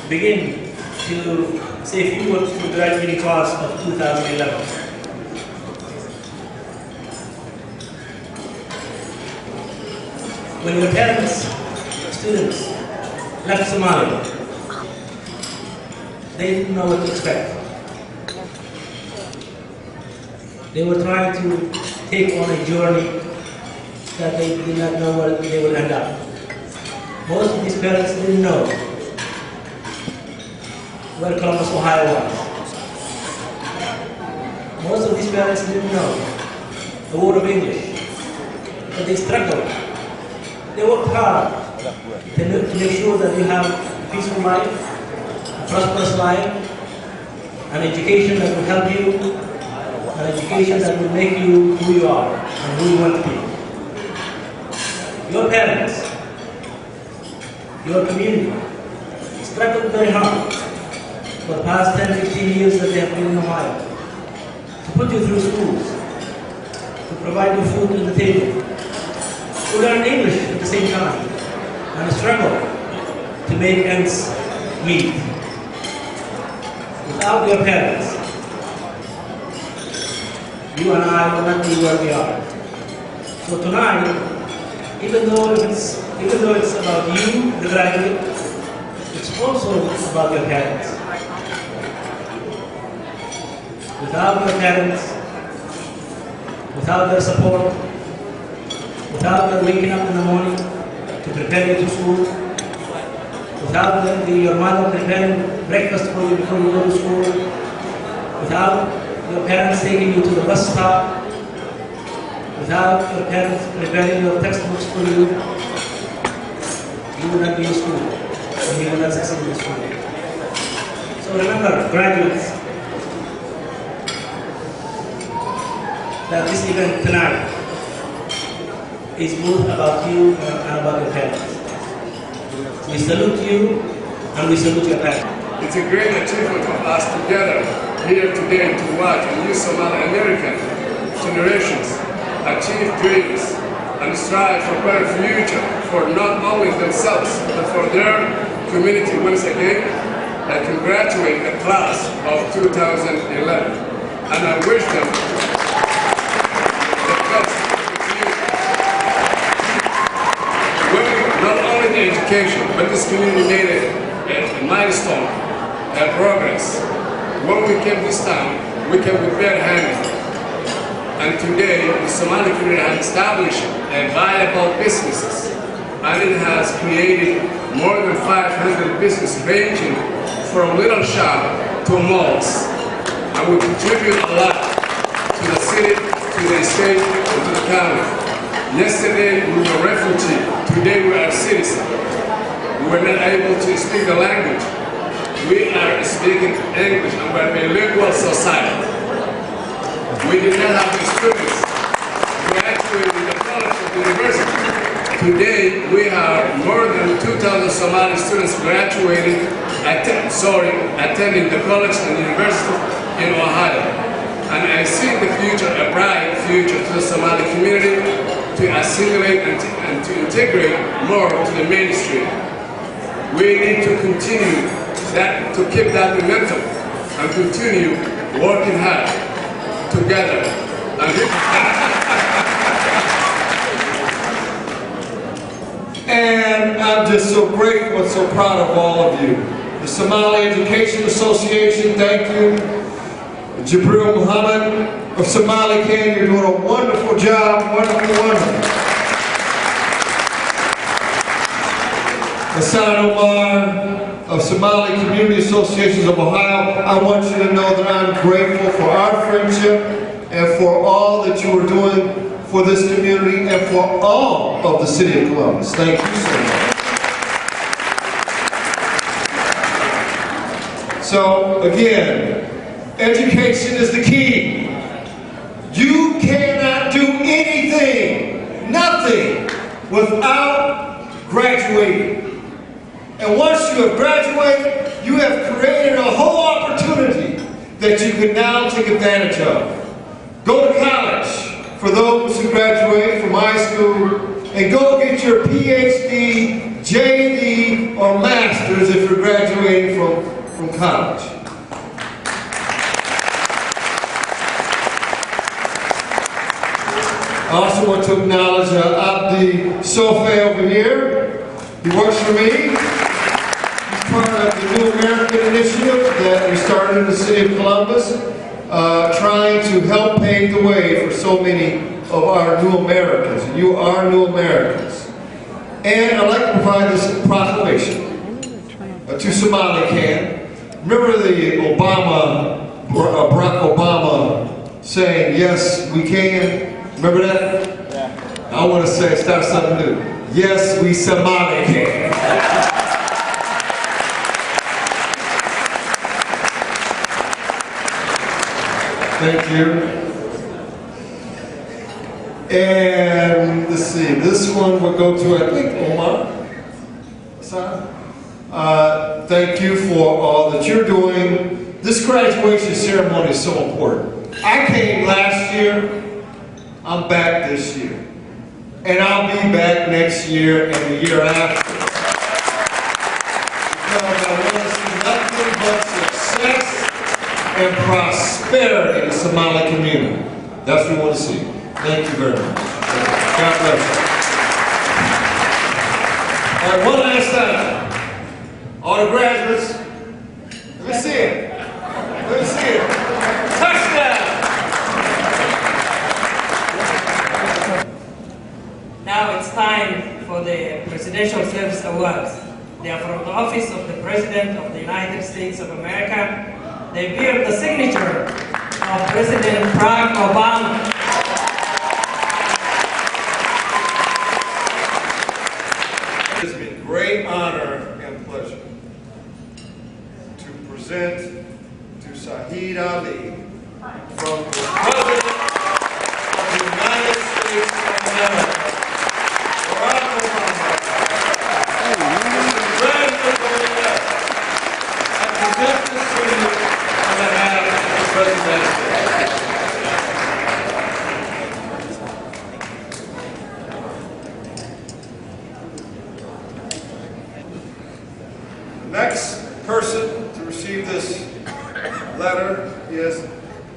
begin to say a few words to the graduating class of 2011. When your parents, students, left Somalia, they didn't know what to expect. They were trying to take on a journey that they did not know where they would end up. Most of these parents didn't know where Columbus, Ohio was. Most of these parents didn't know the word of English, but they struggled. They worked hard to make sure that you have a peaceful life, a prosperous life, an education that will help you, an education that will make you who you are and who you want to be. Your parents, your community, struggled very hard for the past 10, 15 years that they have been in Ohio to put you through schools, to provide you food on the table, to learn English at the same time, and struggle to make ends meet. Without your parents, you and I will not be where we are. So tonight, even though it's about you, the graduate, it's also about your parents. Without your parents, without their support, without their waking up in the morning to prepare you to school, without your mother preparing breakfast for you before you go to school, without your parents taking you to the bus stop, without your parents preparing your textbooks for you, you would not be in school, and you would not succeed in school. So remember, graduates, that this event tonight is both about you and about your parents. We salute you and we salute your parents. It's a great achievement of us together here today to watch a new Somali American generations achieve dreams and strive for a better future for not only themselves but for their community. Once again, I congratulate the class of 2011 and I wish them the best future. Not only the education, but this community made a milestone, a progress. When we came this time, we came with bare hands. And today, the Somali community has established a viable businesses, and it has created more than 500 businesses ranging from little shop to malls. And we contribute a lot to the city, to the state, and to the county. Yesterday, we were refugees. Today, we are citizens. We were not able to speak the language. We are speaking English, and we are a bilingual society. We did not have experience graduating in the college or university. Today, we have more than 2,000 Somali students graduating, attending the college and university in Ohio. And I see the future, a bright future to the Somali community to assimilate and to integrate more to the mainstream. We need to continue that, to keep that momentum and continue working hard together. And I'm just so grateful and so proud of all of you. The Somali Education Association, thank you. Jibril Muhammad of Somali Can, you're doing a wonderful job, wonderful. Hassan Omar of Somali Community Associations of Ohio, I want you to know that I'm grateful for our friendship and for all that you are doing for this community and for all of the city of Columbus. Thank you so much. So again, education is the key. You cannot do anything, nothing, without graduating. And once you have graduated, you have created a whole opportunity that you can now take advantage of. Go to college for those who graduate from high school and go get your PhD, JD, or master's attitude as if you're graduating from college. I also want to acknowledge Abdi Sofe over here. He works for me. He's part of the New American Initiative that we started in the city of Columbus, trying to help pave the way for so many of our new Americans. And you are new Americans. And I'd like to provide this proclamation to Somali Can. Remember the Barack Obama saying, "Yes, we can." Remember that? Yeah. I want to say, start something new. Yes, we Somali can. Thank you. And let's see, this one will go to, I think, Omar. Thank you for all that you're doing. This graduation ceremony is so important. I came last year. I'm back this year. And I'll be back next year and the year after. Because I want to see nothing but success and prosperity in the Somali community. That's what we want to see. Thank you very much. God bless you. All right, one last time. All the graduates, let me see it. Let me see it. Touchdown! Now it's time for the Presidential Service Awards. They are from the Office of the President of the United States of America. They bear the signature of President Barack Obama. It has been great honor and pleasure to present to Shahid Ali from the President of the United States of America, Barack Obama, congratulations and present this to you on behalf of the President. The next person to receive this letter is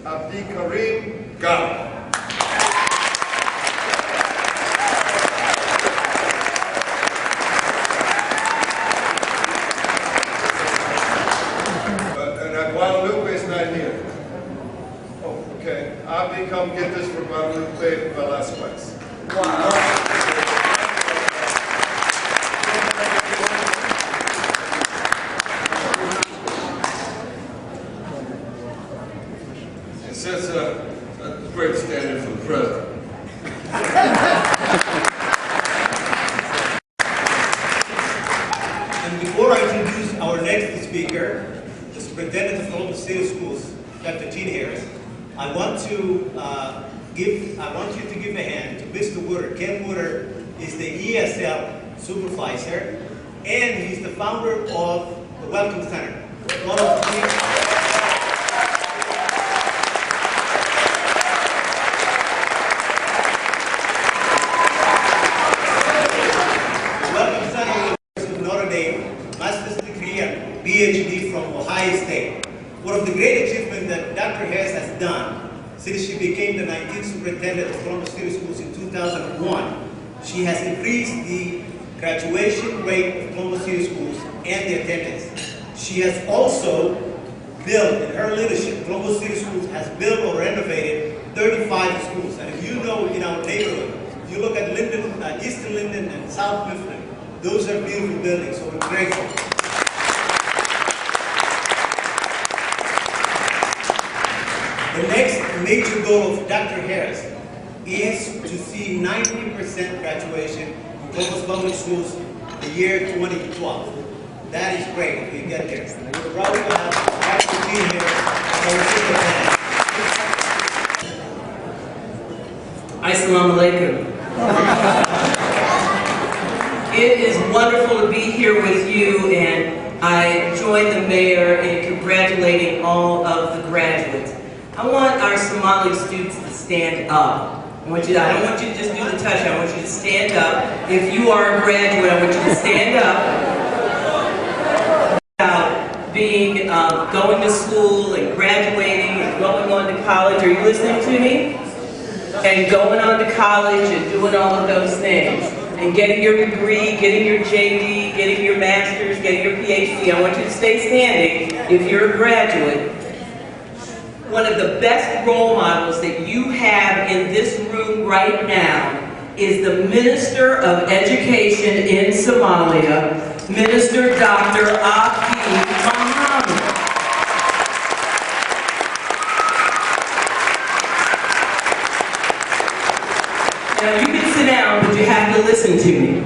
Abdi Karim Ghali. And Guadalupe is not here. Oh, okay. Abdi, come get this for Guadalupe Velasquez. Wow. It sets a great standard for the president. And before I introduce our next speaker, the superintendent of Columbus City Schools, Dr. Gene Harris, I want you to give a hand to Mr. Wooder. Ken Wooder is the ESL supervisor, and he's the founder of the Welcome Center. PhD from Ohio State. One of the great achievements that Dr. Harris has done since she became the 19th superintendent of Columbus City Schools in 2001, she has increased the graduation rate of Columbus City Schools and the attendance. She has also built, in her leadership, Columbus City Schools has built or renovated 35 schools. And if you know in our neighborhood, if you look at Linden, Eastern Linden and South Mifflin, those are beautiful buildings, so we're grateful. The next major goal of Dr. Harris is to see 90% graduation in Columbus Public Schools the year 2012. That is great if we get there. We're proud to have Dr. Gene here as our Assalamu alaikum. It is wonderful to be here with you, and I join the mayor in congratulating all of the graduates. I want our Somali students to stand up. I don't want you to just do the touch, I want you to stand up. If you are a graduate, I want you to stand up. going to school and graduating and going on to college. Are you listening to me? And going on to college and doing all of those things. And getting your degree, getting your JD, getting your master's, getting your PhD. I want you to stay standing if you're a graduate. One of the best role models that you have in this room right now is the Minister of Education in Somalia, Minister Dr. Abdi Mohammed. Now you can sit down, but you have to listen to me.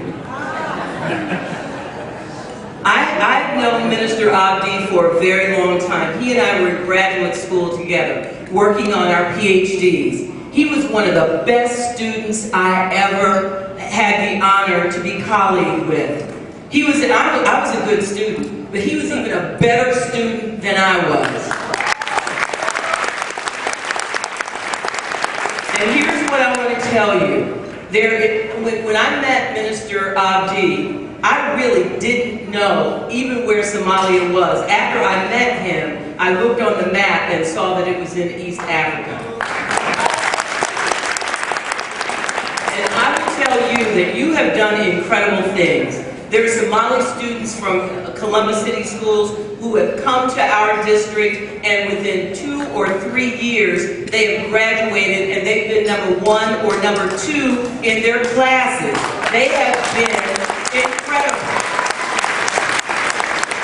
I've known Minister Abdi for a very long time. He and I were in graduate school together, working on our PhDs. He was one of the best students I ever had the honor to be colleagued with. I was a good student, but he was even a better student than I was. And here's what I want to tell you. When I met Minister Abdi, I really didn't know even where Somalia was. After I met him, I looked on the map and saw that it was in East Africa. And I will tell you that you have done incredible things. There are Somali students from Columbus City Schools who have come to our district, and within 2 or 3 years, they have graduated and they've been number 1 or number 2 in their classes. They have been incredible.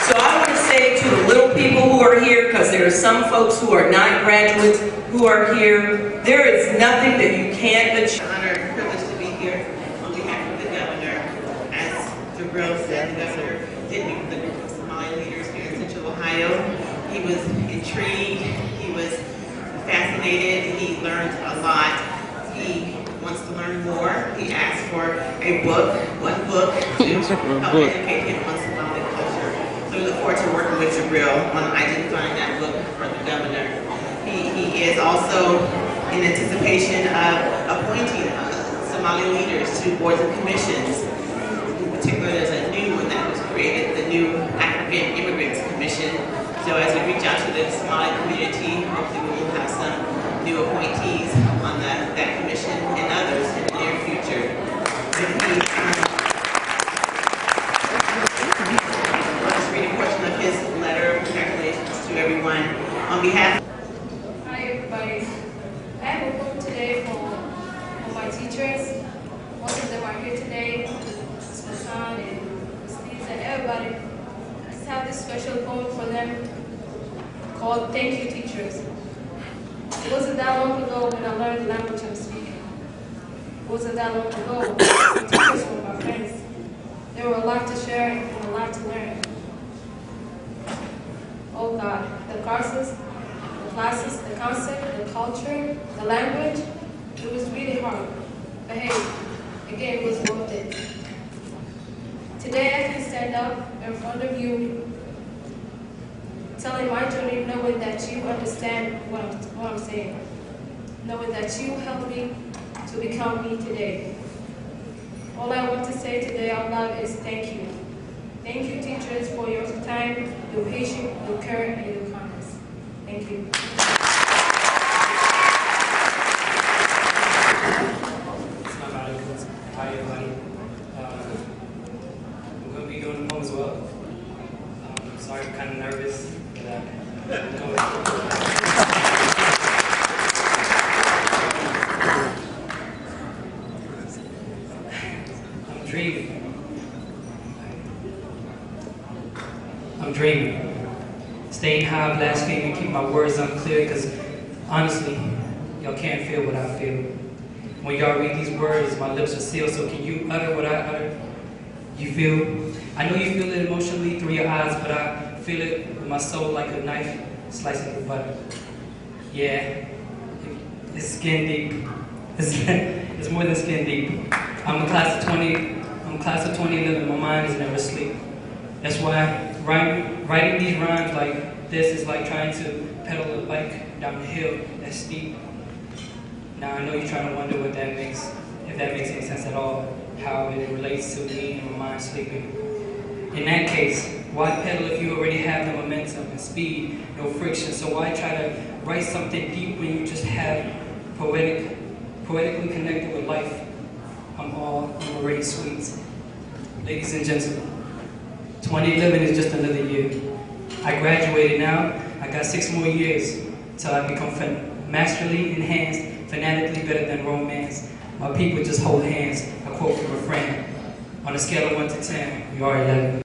So I want to say to the little people who are here, because there are some folks who are not graduates who are here, there is nothing that you can't achieve. Honor and privilege to be here on behalf of the governor. As Jabril said, the governor did meet with a group of Somali leaders here in Central Ohio. He was intrigued, he was fascinated, he learned a lot. He wants to learn more. He asked for a book, one book, to help educate him on Somali culture. So we look forward to working with Jabril on identifying that book for the governor. He is also in anticipation of appointing Somali leaders to boards and commissions. In particular, there's a new one that was created, the new African Immigrants Commission. So as we reach out to the Somali community, hopefully we will have some new appointees on that commission and others in the near future. I'll just read a portion of his letter. Congratulations to everyone. On behalf. Hi everybody. I have a book today for my teachers. Most of them are here today. It's my son and Steve and everybody. I just have this special poem for them called Thank You Teachers. It wasn't that long ago when I learned the language I'm speaking. It wasn't that long ago when I was teachers with my friends. There were a lot to share and a lot to learn. Oh God, the classes, the concept, the culture, the language, it was really hard. But hey, again, it was worth it. Today I can stand up in front of you, telling my journey, knowing that you understand what I'm saying. Knowing that you helped me to become me today. All I want to say today out loud is thank you. Thank you, teachers, for your time, your patience, your care, and your kindness. Thank you. Hi everybody. I'm going to be doing the poem as well. Sorry, I'm kind of nervous. I'm dreaming. Staying high, blaspheming, keep my words unclear, because honestly, y'all can't feel what I feel. When y'all read these words, my lips are sealed, so can you utter what I utter? You feel? I know you feel it emotionally through your eyes, but I feel it with my soul like a knife slicing through butter. Yeah, it's skin deep. It's more than skin deep. I'm a class of 2011, my mind is never asleep. That's why writing these rhymes like this is like trying to pedal a bike down a hill that's steep. Now I know you're trying to wonder if that makes any sense at all, how it relates to me and my mind sleeping. In that case, why pedal if you already have the momentum and speed, no friction? So why try to write something deep when you just have poetically connected with life? I'm already sweet. Ladies and gentlemen, 2011 is just another year. I graduated now. I got 6 more years till I become masterly enhanced, fanatically better than romance. My people just hold hands. I quote the refrain. On a scale of 1 to 10, you are 11.